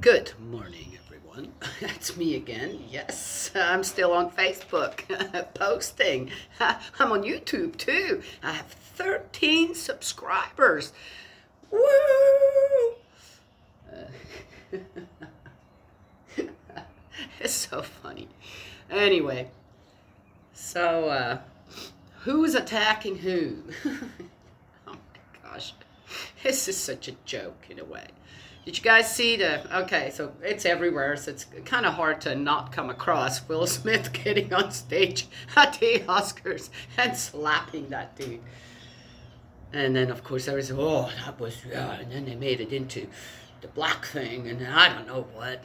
Good morning, everyone. That's me again. Yes, I'm still on Facebook posting. I'm on YouTube too. I have 13 subscribers. Woo! It's so funny. Anyway, so who's attacking who? Oh my gosh, this is such a joke in a way. Did you guys see okay, so it's everywhere, so it's kind of hard to not come across Will Smith getting on stage at the Oscars and slapping that dude. And then, of course, there was, oh, that was, yeah, and then they made it into the black thing, and I don't know what,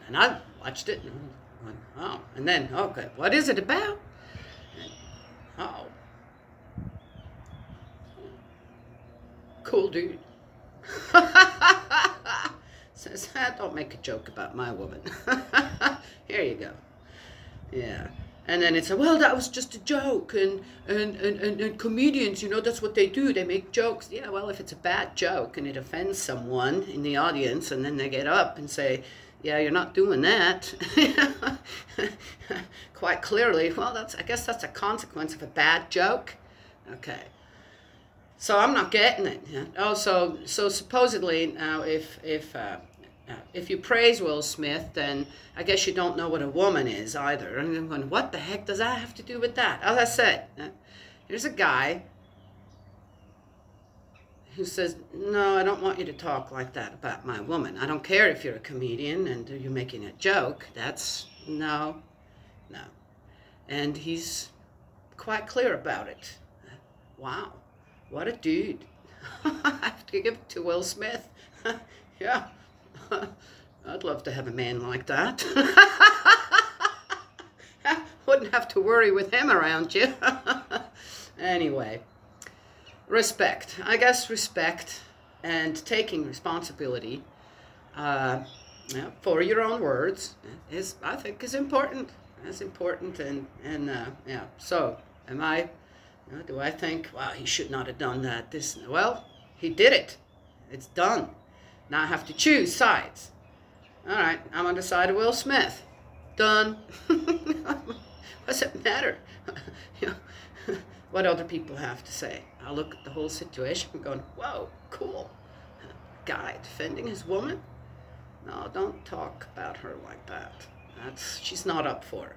and I watched it, and I went, oh, and then, okay, what is it about? And, oh, cool dude. Says, don't make a joke about my woman. Here you go. Yeah. And then it's, well, that was just a joke, and comedians, that's what they do, they make jokes. Yeah, well, if it's a bad joke and it offends someone in the audience, and then they get up and say, yeah, you're not doing that, quite clearly, well, I guess that's a consequence of a bad joke. Okay. So I'm not getting it. Yeah? Oh, so supposedly now, if you praise Will Smith, then I guess you don't know what a woman is either. And I'm going, what the heck does that have to do with that? As I said, here's a guy who says, no, I don't want you to talk like that about my woman. I don't care if you're a comedian and you're making a joke. That's no. And he's quite clear about it. Wow. What a dude. I have to give it to Will Smith. Yeah. I'd love to have a man like that. Wouldn't have to worry with him around you. Anyway, respect. I guess respect and taking responsibility for your own words I think is important. That's important, and yeah. So, am I? Do I think, wow, he should not have done that? Well, he did it. It's done. Now I have to choose sides. All right, I'm on the side of Will Smith. Done. What's it matter? What other people have to say. I look at the whole situation and going, whoa, cool. Guy defending his woman? No, don't talk about her like that. She's not up for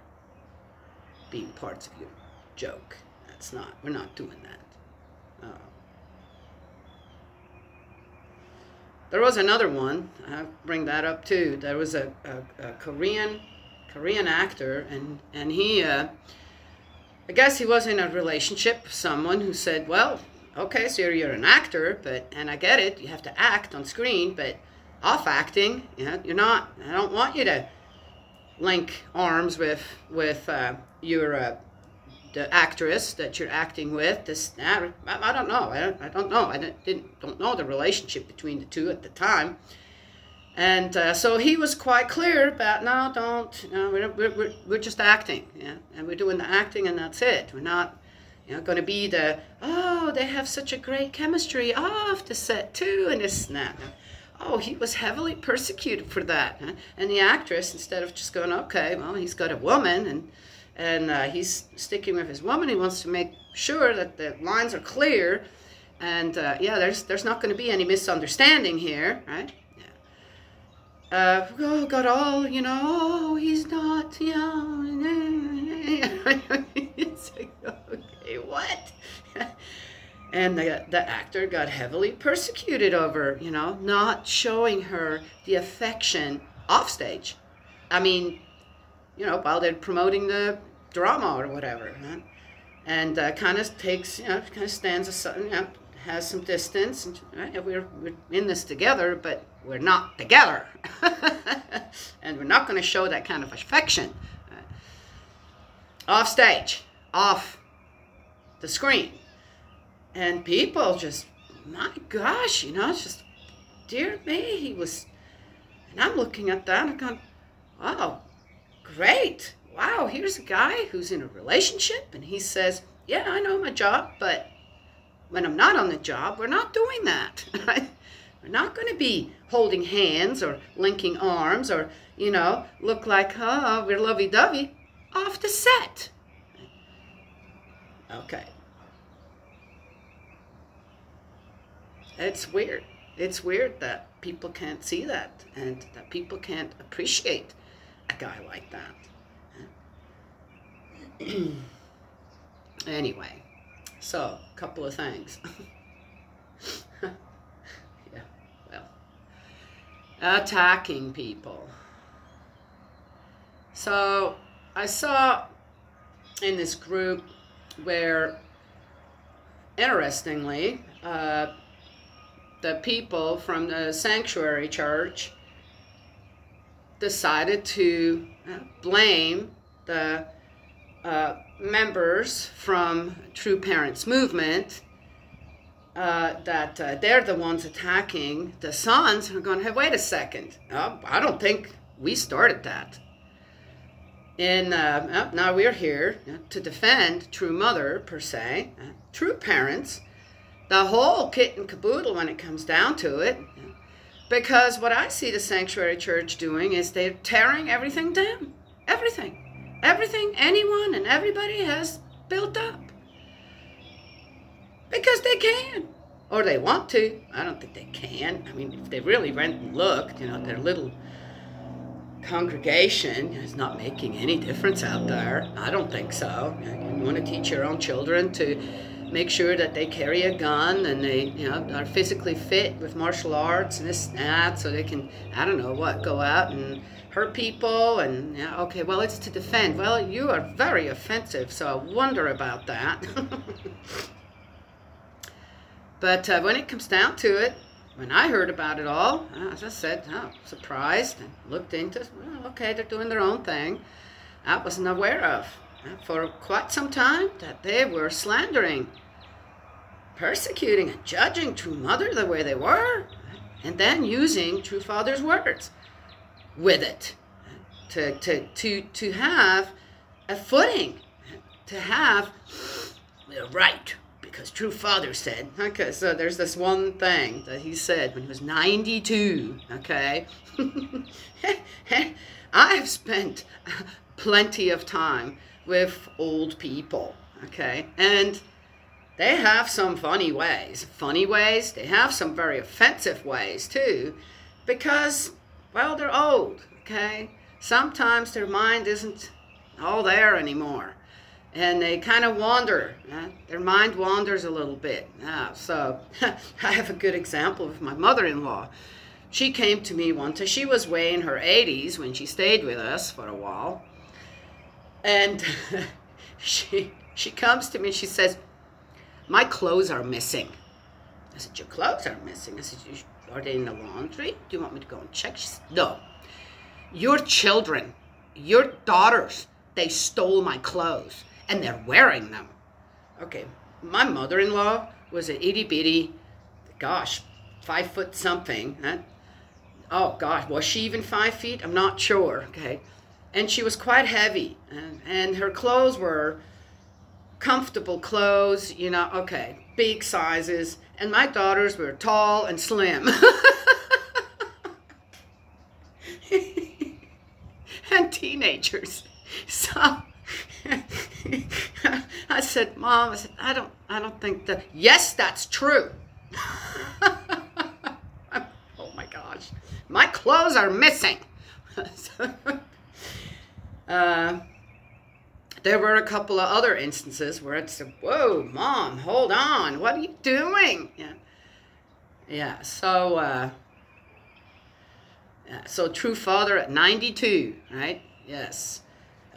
being parts of your joke. We're not doing that. There was another one, I'll bring that up too. There was a Korean actor, and he, I guess he was in a relationship with someone who said, well, okay, so you're an actor, and I get it, you have to act on screen, but off acting, you're not, I don't want you to link arms with your the actress that you're acting with. I don't know. I don't know. I don't know the relationship between the two at the time. And so he was quite clear about, no, don't. We're just acting, and we're doing the acting, and that's it. We're not, going to be they have such a great chemistry off the set too, and this and that. Oh, he was heavily persecuted for that. And the actress, instead of just going, okay, well, he's got a woman, and he's sticking with his woman. He wants to make sure that the lines are clear, and yeah, there's not going to be any misunderstanding here, right? Yeah. Got all, oh, he's not, It's like, okay, what? And the actor got heavily persecuted over, not showing her the affection off stage. I mean, while they're promoting the drama or whatever, and kind of takes, kind of stands aside, has some distance, and we're in this together, but we're not together, and we're not going to show that kind of affection off stage, off the screen, and people just, my gosh, it's just, dear me, he was, and I'm looking at that and going, wow, great. Wow, here's a guy who's in a relationship, and he says, yeah, I know my job, but when I'm not on the job, we're not doing that. Right? They're not going to be holding hands or linking arms or, you know, look like, oh, we're lovey-dovey off the set. Okay. It's weird. It's weird that people can't see that and that people can't appreciate a guy like that. Anyway, so a couple of things. Yeah, well, attacking people. So I saw in this group where, interestingly, the people from the Sanctuary Church decided to blame the members from True Parents Movement, that they're the ones attacking the sons, and are going, hey, wait a second, I don't think we started that. And now we're here to defend True Mother, per se, True Parents, the whole kit and caboodle when it comes down to it. Because what I see the Sanctuary Church doing is they're tearing everything down. Everything. Everything anyone and everybody has built up. Because they can. Or they want to. I don't think they can. I mean, if they really went and looked, you know, their little congregation is not making any difference out there. I don't think so. You want to teach your own children to make sure that they carry a gun and they, you know, are physically fit with martial arts and this and that, so they can, I don't know what, go out and hurt people. And yeah, okay, well, it's to defend. Well, you are very offensive, so I wonder about that. But when it comes down to it, when I heard about it all, as I said, surprised and looked into it. Well, okay, they're doing their own thing. I wasn't aware of for quite some time that they were slandering, persecuting, and judging True Mother the way they were, and then using True Father's words with it to have a footing, to have the right. Because True Father said, okay, so there's this one thing that he said when he was 92, okay? I have spent plenty of time with old people, okay? And they have some funny ways. Funny ways, they have some very offensive ways too, because, well, they're old, okay? Sometimes their mind isn't all there anymore. And they kind of wander. Their mind wanders a little bit. So I have a good example with my mother-in-law. She came to me one time. She was way in her 80s when she stayed with us for a while. And she comes to me and she says, my clothes are missing. I said, your clothes are missing? I said, are they in the laundry? Do you want me to go and check? She said, no. Your children, your daughters, they stole my clothes. And they're wearing them. Okay, my mother-in-law was an itty-bitty, gosh, 5 foot something. Oh, gosh, was she even 5 feet? I'm not sure, okay? And she was quite heavy. And her clothes were comfortable clothes, you know, okay, big sizes. And my daughters were tall and slim. And teenagers. So I said, Mom, I don't think that. Yes, that's true. Oh my gosh, my clothes are missing. There were a couple of other instances where I'd say, whoa, Mom, hold on, what are you doing? Yeah. So so True Father at 92, right? Yes.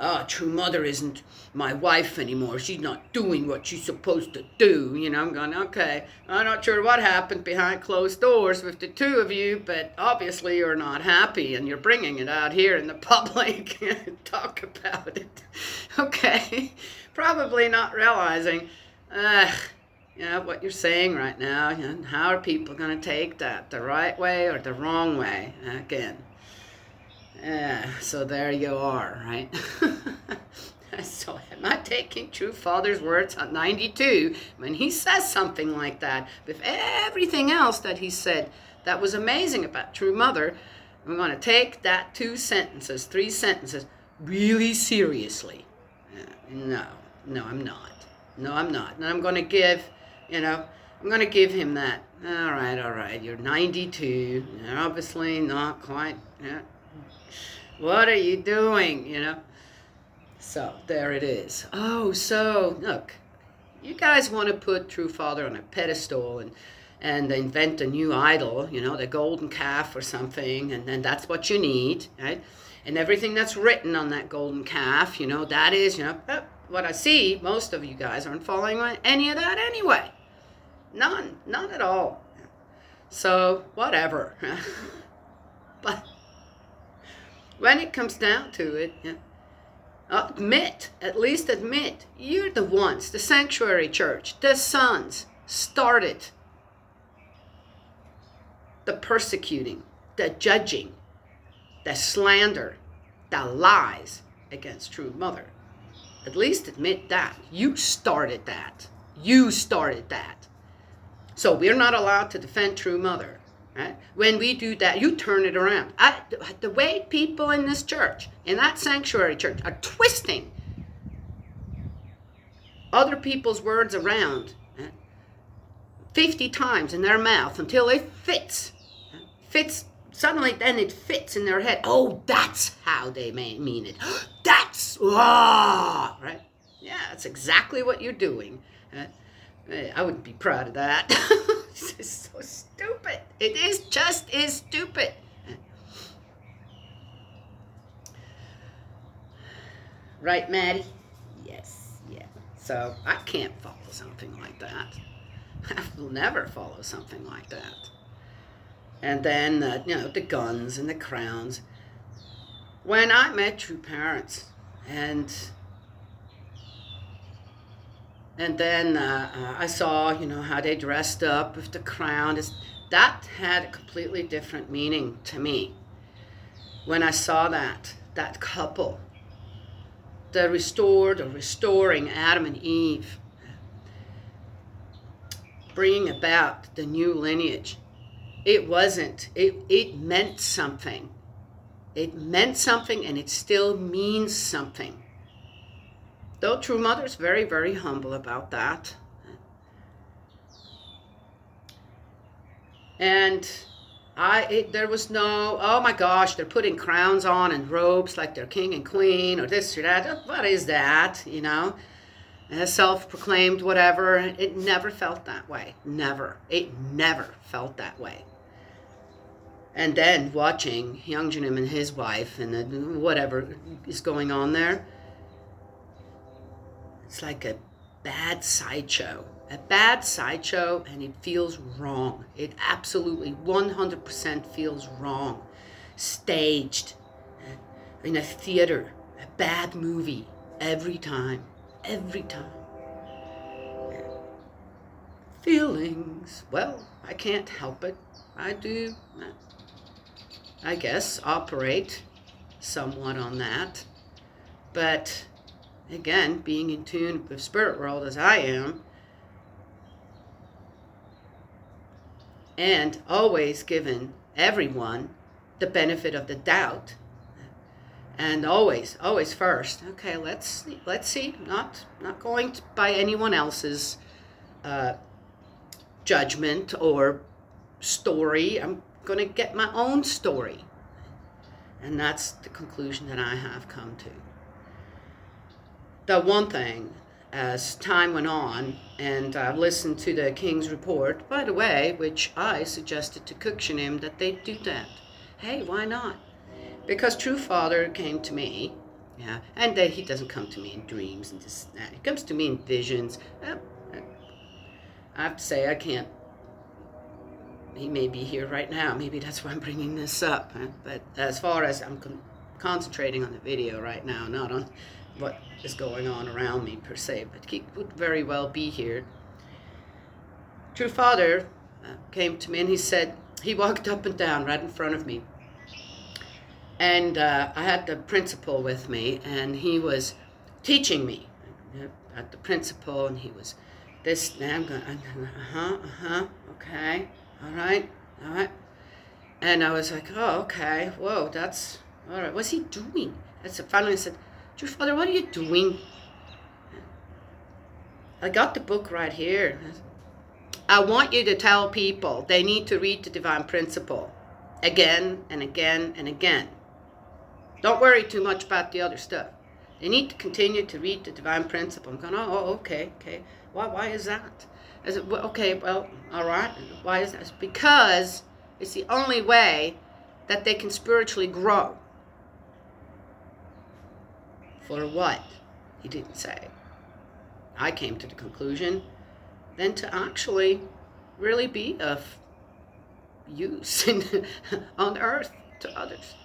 Oh, True Mother isn't my wife anymore. She's not doing what she's supposed to do. You know, I'm going, okay, I'm not sure what happened behind closed doors with the two of you, but obviously you're not happy and you're bringing it out here in the public and talk about it. Okay, probably not realizing, what you're saying right now, and how are people going to take that, the right way or the wrong way, again. So there you are, right? So am I taking True Father's words at 92 when he says something like that, with everything else that he said that was amazing about True Mother. I'm going to take that 2 sentences, 3 sentences, really seriously. No, I'm not. No, I'm not. And I'm going to give, I'm going to give him that. All right, you're 92. You're obviously not quite, what are you doing, So, there it is. Oh, so, look, you guys want to put True Father on a pedestal and invent a new idol, the golden calf or something, and then that's what you need, right? And everything that's written on that golden calf, that is, what I see, most of you guys aren't following any of that anyway. None at all. So, whatever. But when it comes down to it, at least admit, you're the ones, the sanctuary church, the sons, started the persecuting, the judging, the slander, the lies against True Mother. At least admit that. You started that. You started that. So we're not allowed to defend True Mother. Right? When we do that, you turn it around. The way people in this church, in that sanctuary church, are twisting other people's words around 50 times in their mouth until it fits. Suddenly then it fits in their head. Oh, that's how they mean it. That's, right? Yeah, that's exactly what you're doing. I wouldn't be proud of that. This is so stupid. It is stupid. Right, Maddie? Yes, yeah. So I can't follow something like that. I will never follow something like that. And then, the guns and the crowns. When I met True Parents, and then I saw, how they dressed up with the crown. That had a completely different meaning to me. When I saw that couple, the restoring Adam and Eve, bringing about the new lineage, it meant something. It meant something, and it still means something. Though True Mother's very, very humble about that. And there was no, oh my gosh, they're putting crowns on and robes like they're king and queen or this or that. What is that, Self-proclaimed whatever. It never felt that way. Never. It never felt that way. And then watching Youngjanim and his wife and whatever is going on there, it's like a bad sideshow. A bad sideshow, and it feels wrong. It absolutely 100% feels wrong. Staged in a theater, a bad movie, every time. Every time. Feelings. Well, I can't help it. I do, I guess, operate somewhat on that. But again, being in tune with spirit world as I am, and always giving everyone the benefit of the doubt, and always first. Okay, let's see. Not going by anyone else's judgment or story. I'm going to get my own story, and that's the conclusion that I have come to. The one thing, as time went on, and I've listened to the King's report, by the way, which I suggested to Cúchainim that they do that. Hey, why not? Because True Father came to me, and that he doesn't come to me in dreams and this and that. He comes to me in visions. I have to say, I can't. He may be here right now. Maybe that's why I'm bringing this up. But as far as I'm concentrating on the video right now, not on what is going on around me per se, but he could very well be here. True Father came to me, and he said, he walked up and down right in front of me. And I had the principal with me, and he was teaching me at the principal, and he was this, I'm going, okay, all right, And I was like, oh, okay, whoa, that's, all right, what's he doing? And so finally I said, dear Father, what are you doing? I got the book right here. I want you to tell people they need to read the Divine Principle again and again and again. Don't worry too much about the other stuff. They need to continue to read the Divine Principle. I'm going, oh, okay. Why is that? I said, well, okay, well, all right. Why is that? Because it's the only way that they can spiritually grow. For what? He didn't say. I came to the conclusion then to actually really be of use on earth to others.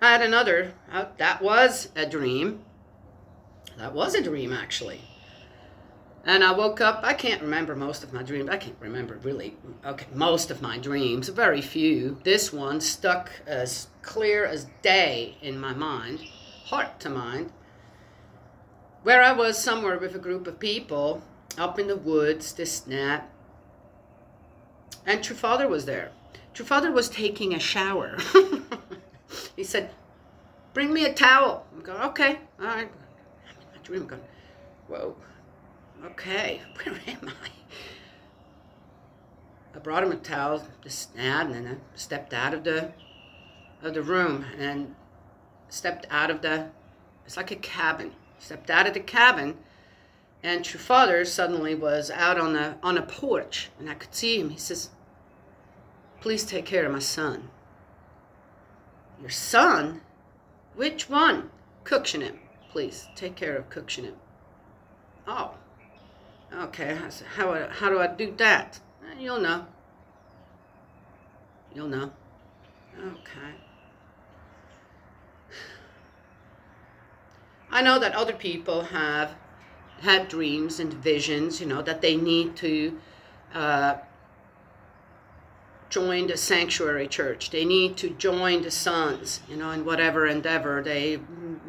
I had another, that was a dream. That was a dream, actually. And I woke up, I can't remember most of my dreams. I can't remember really, okay, most of my dreams, very few. This one stuck as clear as day in my mind, heart to mind, where I was somewhere with a group of people, up in the woods, this and that. And True Father was there. True Father was taking a shower. He said, bring me a towel. I'm going, okay, all right. I'm in my dream, I'm going, whoa, okay, where am I? I brought him a towel, this and that, and then I stepped out of the room, and then stepped out of the, it's like a cabin. Stepped out of the cabin, and True Father suddenly was out on a porch, and I could see him. He says, please take care of my son. Your son? Which one? Cookshanim. Please, take care of Cookshanim. Oh, okay. I said, how do I do that? You'll know. You'll know. Okay. I know that other people have had dreams and visions, you know, that they need to join the sanctuary church. They need to join the sons, you know, in whatever endeavor they, you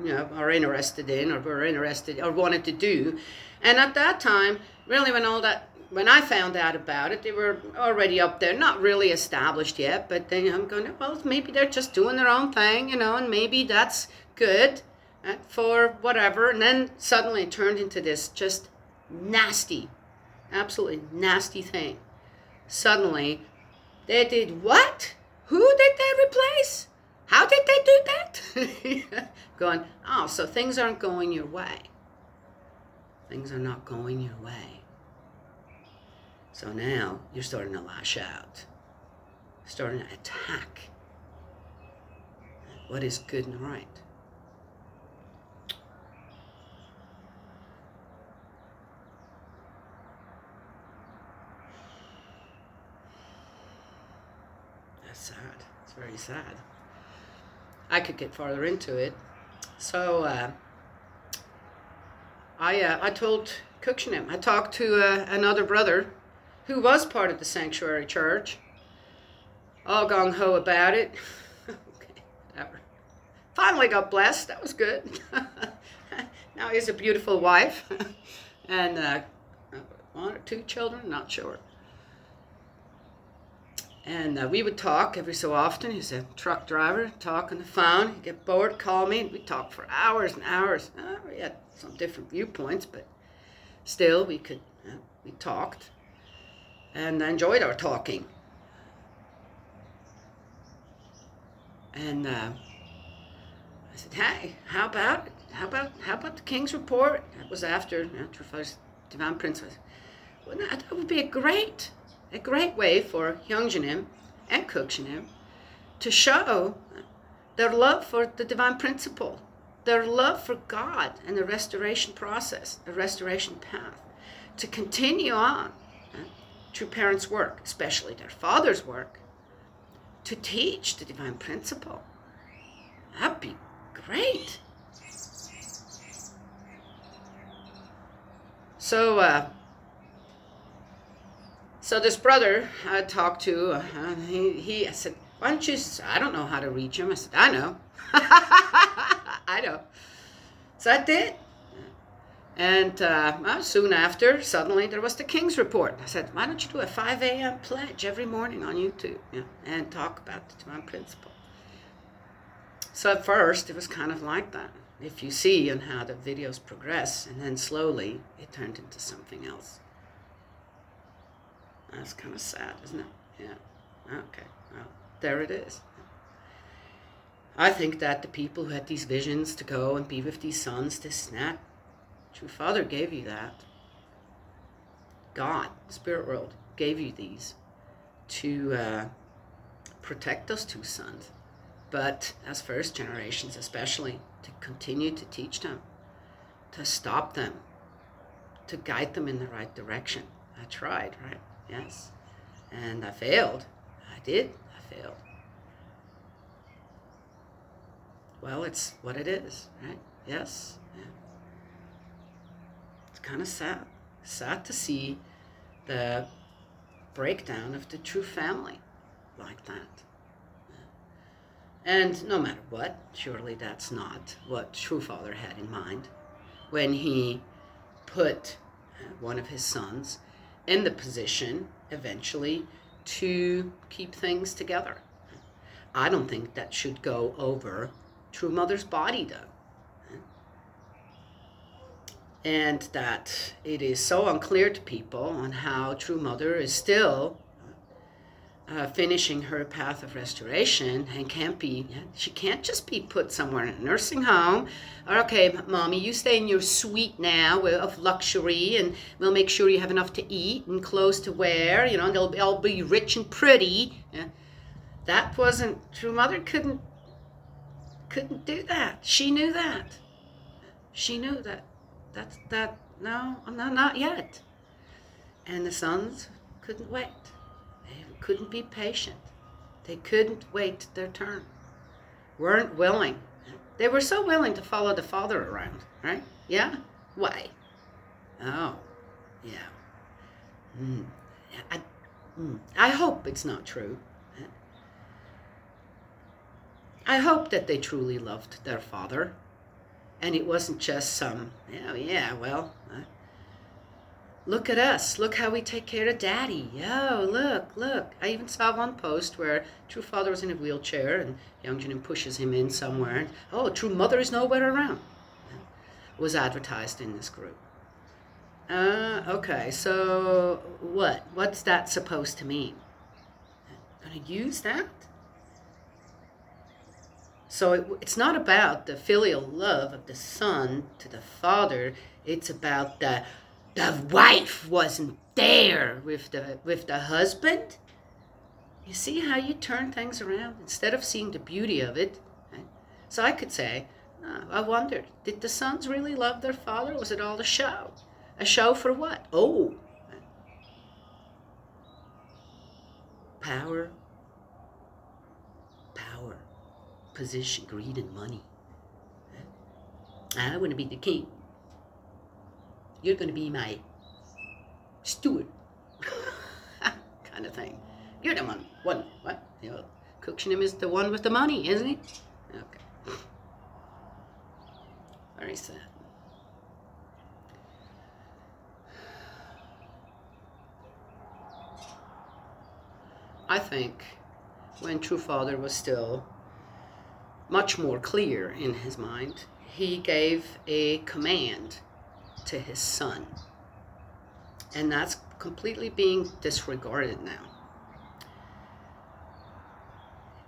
know, are interested in or were interested or wanted to do. And at that time, really when I found out about it, they were already up there, not really established yet, but then I'm going, well, maybe they're just doing their own thing, you know, and maybe that's good for whatever. And then suddenly it turned into this just nasty, absolutely nasty thing. Suddenly, they did what? Who did they replace? How did they do that? Going, oh, so things aren't going your way. Things are not going your way. So now you're starting to lash out. Starting to attack what is good and right. Sad. It's very sad. I could get farther into it. So I told Cookshanim. I talked to another brother who was part of the sanctuary church. All gung-ho about it. Okay, whatever. Finally got blessed. That was good. Now he has a beautiful wife. And 1 or 2 children, not sure. And we would talk every so often. He's a truck driver, talk on the phone. He'd get bored, call me, and we'd talk for hours and hours. We had some different viewpoints, but still we talked and enjoyed our talking. And I said, hey, how about it? How about the King's Report? That was after Father's Divine Principle. Well, that would be a great way for Hyungjanim and Cookshanim to show their love for the Divine Principle, their love for God and the restoration process, the restoration path, to continue on True Parents' work, especially their father's work, to teach the Divine Principle. That'd be great. So, So this brother I talked to, I said, why don't you, I don't know how to reach him. I said, I know. I know. So I did. And soon after, suddenly there was the King's Report. I said, why don't you do a 5 a.m. pledge every morning on YouTube, and talk about the divine principle? So at first, it was kind of like that. If you see on how the videos progress, and then slowly it turned into something else. That's kind of sad, isn't it? Yeah. Okay. Well, there it is. I think that the people who had these visions to go and be with these sons, True Father gave you that. God, Spirit World, gave you these to protect those two sons. But as first generations especially, to continue to teach them, to stop them, to guide them in the right direction. I tried, right? Yes. And I failed. I did. I failed. Well, it's what it is, right? Yes. Yeah. It's kind of sad. Sad to see the breakdown of the true family like that. And no matter what, surely that's not what True Father had in mind when he put one of his sons in the position eventually to keep things together. I don't think that should go over True Mother's body, though. And that it is so unclear to people on how True Mother is still finishing her path of restoration and she can't just be put somewhere in a nursing home. Or, okay, Mommy, you stay in your suite now of luxury, and we'll make sure you have enough to eat and clothes to wear, and they'll all be rich and pretty. Yeah. That wasn't, True Mother couldn't do that. She knew that. She knew that. No, not yet. And the sons couldn't wait. They couldn't be patient. They couldn't wait their turn. Weren't willing. They were so willing to follow the Father around, right? Yeah? Why? Oh, yeah. I hope it's not true. I hope that they truly loved their father, and it wasn't just some, look at us. Look how we take care of Daddy. Look. I even saw one post where True Father was in a wheelchair, and Youngjanin pushes him in somewhere. And, oh, True Mother is nowhere around. It was advertised in this group. Okay, so what? What's that supposed to mean? Gonna use that? So it's not about the filial love of the son to the father. It's about the wife wasn't there with the husband. You see how you turn things around instead of seeing the beauty of it. Right? So I could say, I wondered, did the sons really love their father? Or was it all a show? A show for what? Oh, power, position, greed, and money. I want to be the king. You're going to be my steward. Kind of thing. You're the one. What? Cookshanim is the one with the money, isn't he? Okay. Very sad. I think when True Father was still much more clear in his mind, he gave a command to his son. And that's completely being disregarded now.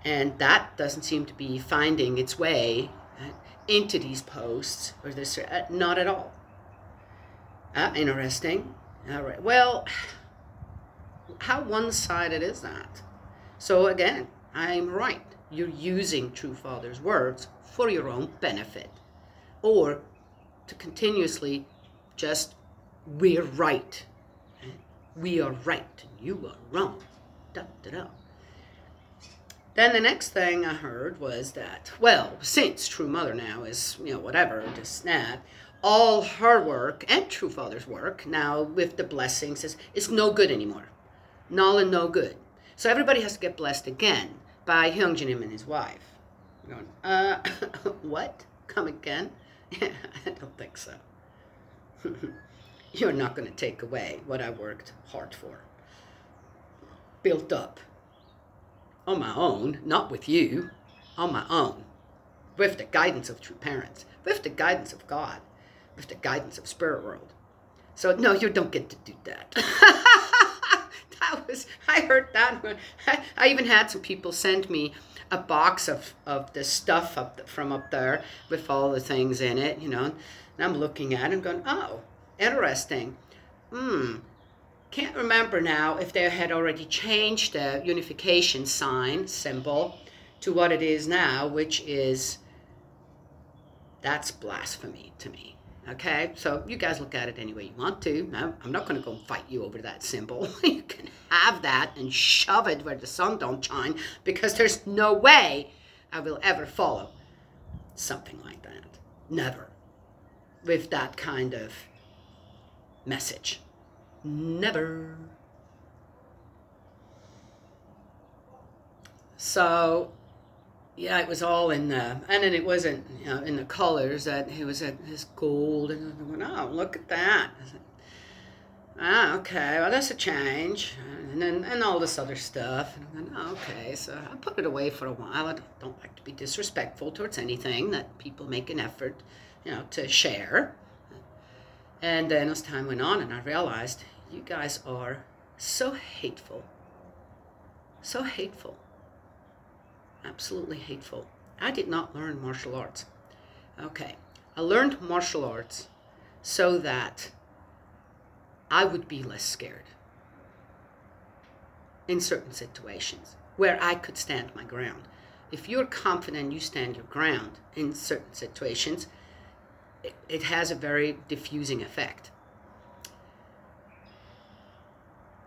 And that doesn't seem to be finding its way into these posts, or this, not at all. Interesting. All right. Well, how one-sided is that? So again, I'm right. You're using True Father's words for your own benefit, or to continuously just, we're right. We are right and you are wrong. Da, da, da. Then the next thing I heard was that, well, since True Mother now is, whatever, just that, all her work and True Father's work now with the blessings is no good anymore. Null and no good. So everybody has to get blessed again by Hyungjanim and his wife. I'm going, what? Come again? I don't think so. You're not going to take away what I worked hard for. Built up. On my own, not with you. On my own. With the guidance of true parents. With the guidance of God. With the guidance of spirit world. So, no, you don't get to do that. I heard that one. I even had some people send me a box of the stuff from up there with all the things in it, you know. And I'm looking at it and going, oh, interesting. Can't remember now if they had already changed the unification sign, symbol, to what it is now, which is, that's blasphemy to me. Okay, so you guys look at it any way you want to. No, I'm not going to go and fight you over that symbol. You can have that and shove it where the sun don't shine, because there's no way I will ever follow something like that. Never. With that kind of message. Never. So, yeah, it was all in the, and then it wasn't, you know, in the colors, that it was this gold, and I went, oh, look at that. I said, ah, okay, well, that's a change, and all this other stuff, and I went, oh, okay, so I put it away for a while. I don't like to be disrespectful towards anything that people make an effort, you know, to share. And then as time went on, and I realized, you guys are so hateful. So hateful. Absolutely hateful. I did not learn martial arts. Okay. I learned martial arts so that I would be less scared in certain situations where I could stand my ground. If you're confident you stand your ground in certain situations, it has a very diffusing effect.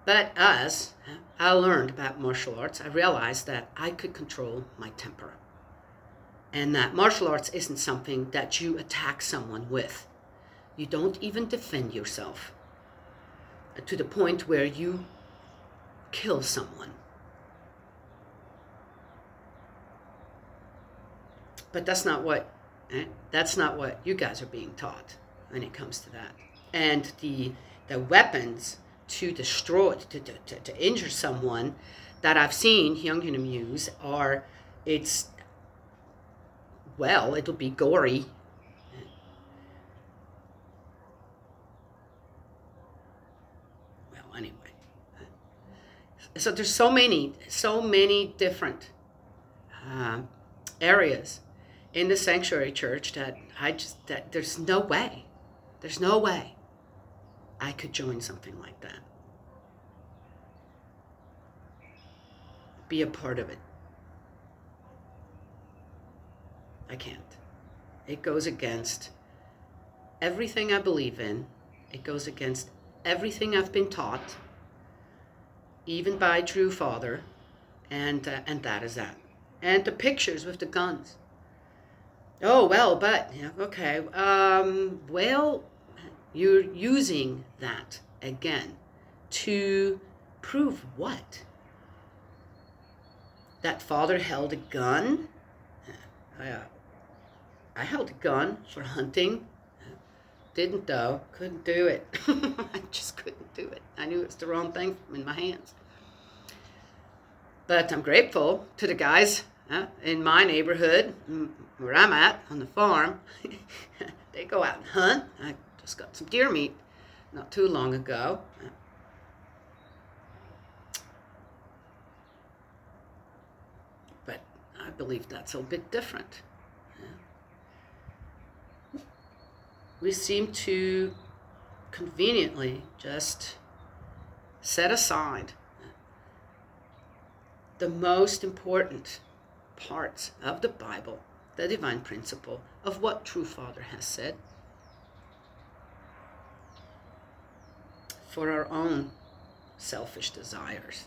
But as I learned about martial arts, I realized that I could control my temper. And that martial arts isn't something that you attack someone with. You don't even defend yourself to the point where you kill someone. But that's not what you guys are being taught when it comes to that. And the weapons to destroy, to injure someone that I've seen Hyungyunum use are, it'll be gory. Well, anyway. So there's so many different areas in the sanctuary church that there's no way I could join something like that. Be a part of it. I can't. It goes against everything I believe in. It goes against everything I've been taught, even by True Father, and that is that. And the pictures with the guns. Oh, well, but, yeah, okay, well, you're using that again to prove what? That Father held a gun? I held a gun for hunting. Didn't though. Couldn't do it. I just couldn't do it. I knew it was the wrong thing in my hands. But I'm grateful to the guys in my neighborhood, where I'm at, on the farm. They go out and hunt. I just got some deer meat not too long ago. But I believe that's a bit different. We seem to conveniently just set aside the most important parts of the Bible, the divine principle of what True Father has said, for our own selfish desires.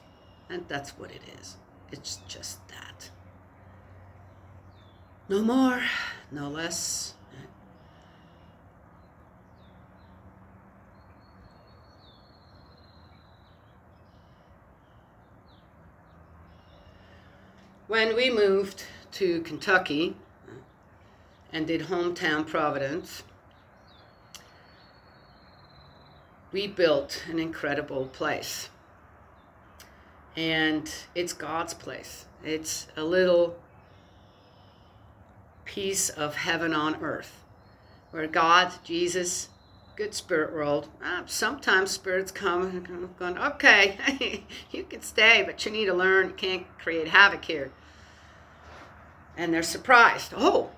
And that's what it is. It's just that. No more, no less. When we moved to Kentucky and did hometown Providence, we built an incredible place. And it's God's place. It's a little piece of heaven on earth, where God, Jesus, good spirit world. Sometimes spirits come and going, okay, you can stay, but you need to learn. You can't create havoc here. And they're surprised. Oh,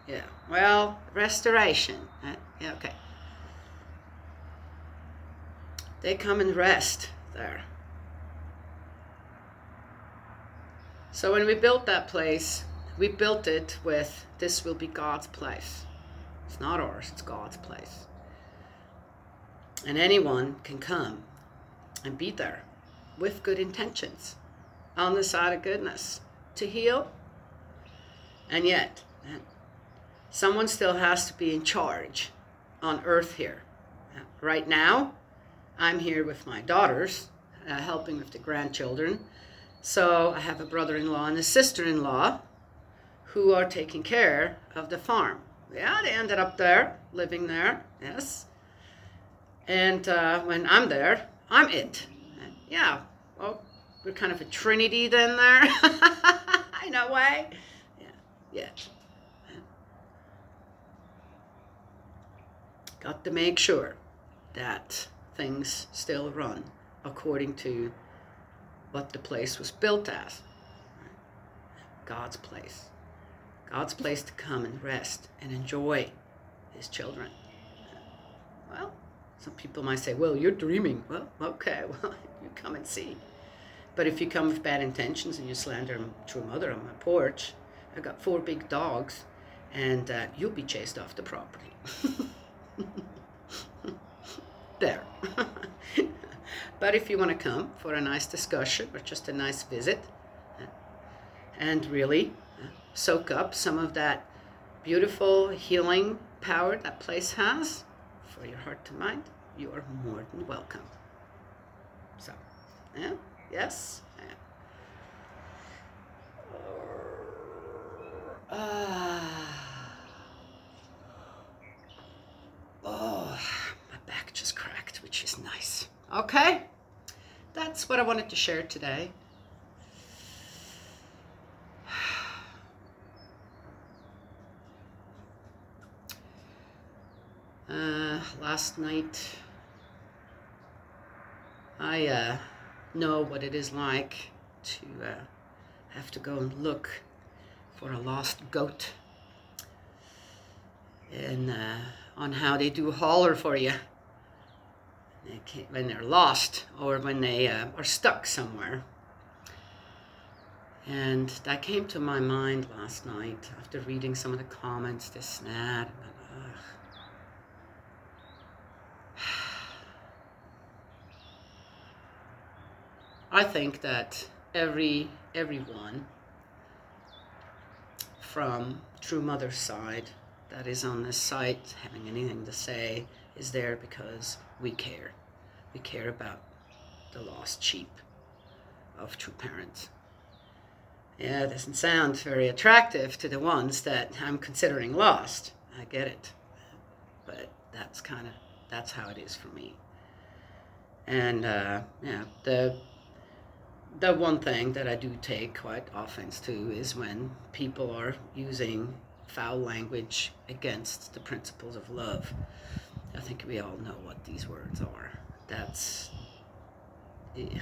yeah. Well, restoration. Yeah, okay. They come and rest there. So when we built that place, we built it with, this will be God's place. It's not ours, it's God's place. And anyone can come and be there with good intentions, on the side of goodness, to heal. And yet, someone still has to be in charge on earth here. Right now, I'm here with my daughters, helping with the grandchildren. So I have a brother-in-law and a sister-in-law who are taking care of the farm. Yeah, they ended up there, living there, yes. And when I'm there, I'm it. And yeah, well, we're kind of a trinity then there, in a way. Yeah. Got to make sure that things still run according to what the place was built as. God's place. God's place to come and rest and enjoy his children. Well, some people might say, well, you're dreaming. Well, okay, well, you come and see. But if you come with bad intentions and you slander true mother on my porch, I've got 4 big dogs, and you'll be chased off the property. There. But if you want to come for a nice discussion or just a nice visit and really soak up some of that beautiful healing power that place has for your heart and mind, you are more than welcome. So, yeah, yes. Oh, my back just cracked, which is nice. Okay, that's what I wanted to share today. Last night, I know what it is like to have to go and look for a lost goat, and on how they do holler for you when they're lost or when they are stuck somewhere. And that came to my mind last night after reading some of the comments, this and that. I think that everyone from True Mother's side that is on this site having anything to say is there because we care. We care about the lost sheep of true parents. Yeah, it doesn't sound very attractive to the ones that I'm considering lost. I get it. But that's how it is for me. And yeah, the one thing that I do take quite offense to is when people are using foul language against the principles of love. I think we all know what these words are. That's... ugh.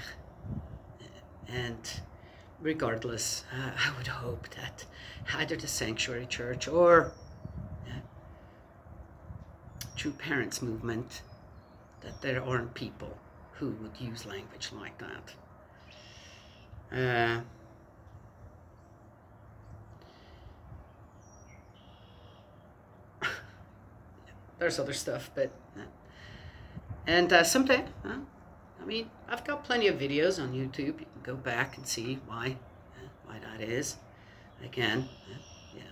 And regardless, I would hope that either the Sanctuary Church or True Parents movement, that there aren't people who would use language like that. There's other stuff, but and someday, I mean, I've got plenty of videos on YouTube. You can go back and see why that is. Again, yeah.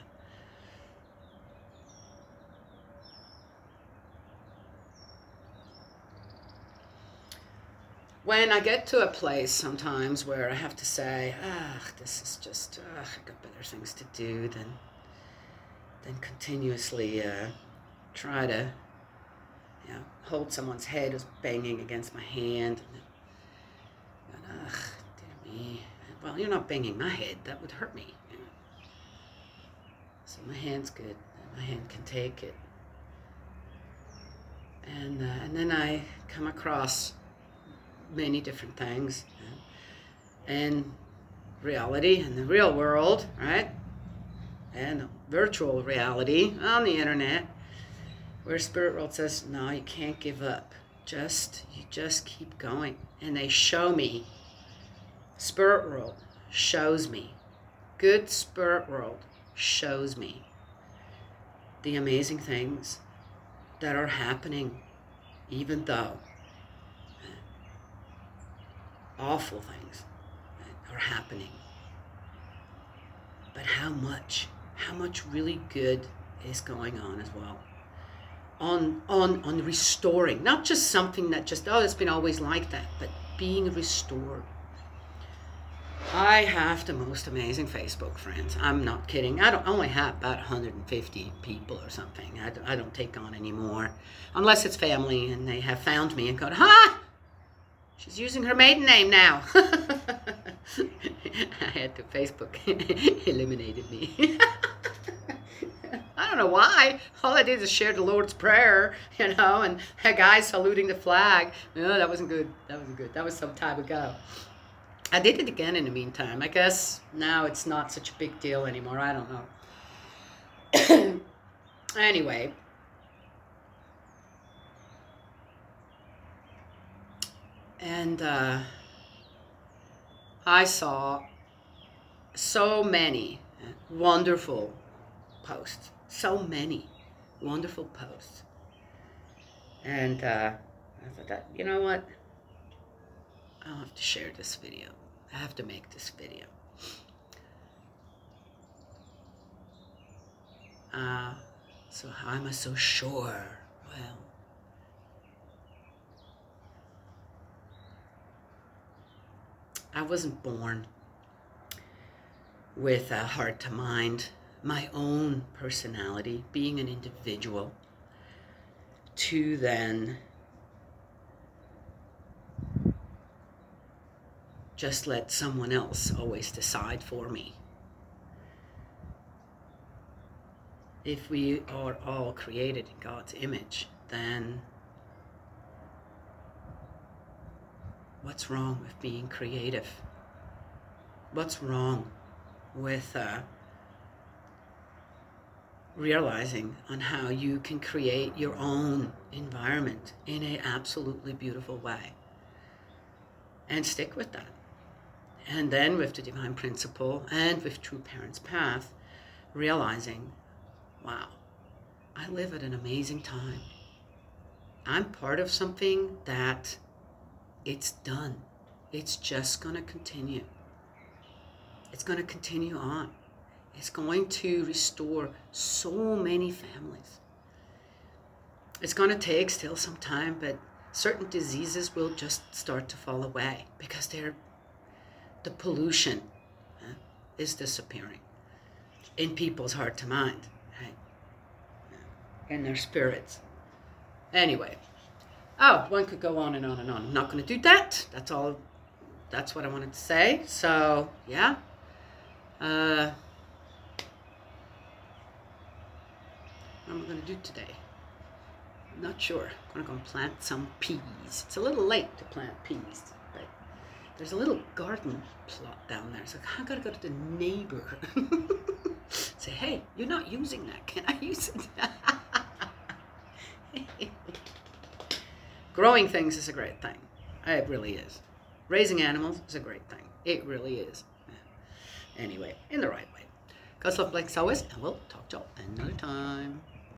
When I get to a place sometimes where I have to say, this is just, I've got better things to do than continuously try to you know, hold someone's head who's banging against my hand. And, ugh, dear me. Well, you're not banging my head. That would hurt me. You know? So my hand's good. My hand can take it. And then I come across many different things. And reality in the real world, right? And virtual reality on the internet, where Spirit World says, no, you can't give up. You just keep going. And they show me, Spirit World shows me, good Spirit World shows me the amazing things that are happening, even though awful things are happening. But how much really good is going on as well. On restoring, not just something that just, oh, it's been always like that, but being restored. I have the most amazing Facebook friends. I'm not kidding. I only have about 150 people or something. I don't take on any more, unless it's family and they have found me and go, ha! She's using her maiden name now. I had to Facebook eliminated me. I don't know why. All I did is share the Lord's Prayer, you know, and a guy saluting the flag. No, that wasn't good. That wasn't good. That was some time ago. I did it again in the meantime. I guess now it's not such a big deal anymore. I don't know. Anyway. And I saw so many wonderful posts. So many wonderful posts. And I thought, you know what? I'll have to share this video. I have to make this video. So how am I so sure? Well, I wasn't born with a heart to mind, my own personality, being an individual, to then just let someone else always decide for me. If we are all created in God's image, then what's wrong with being creative? What's wrong with realizing on how you can create your own environment in an absolutely beautiful way? And stick with that. And then with the Divine Principle and with True Parents Path, realizing, wow, I live at an amazing time. I'm part of something that it's done. It's just going to continue. It's going to continue on. It's going to restore so many families. It's going to take still some time, but certain diseases will just start to fall away because the pollution is disappearing in people's heart to mind, right? In their spirits. Anyway, one could go on and on and on. I'm not going to do that. That's all. That's what I wanted to say. So, yeah. What am I going to do today? I'm not sure. I'm going to go and plant some peas. It's a little late to plant peas, but there's a little garden plot down there. So I got to go to the neighbor. Say, hey, you're not using that. Can I use it? Growing things is a great thing. It really is. Raising animals is a great thing. It really is. Anyway, in the right way. God's love, like always, and we'll talk to y'all another time.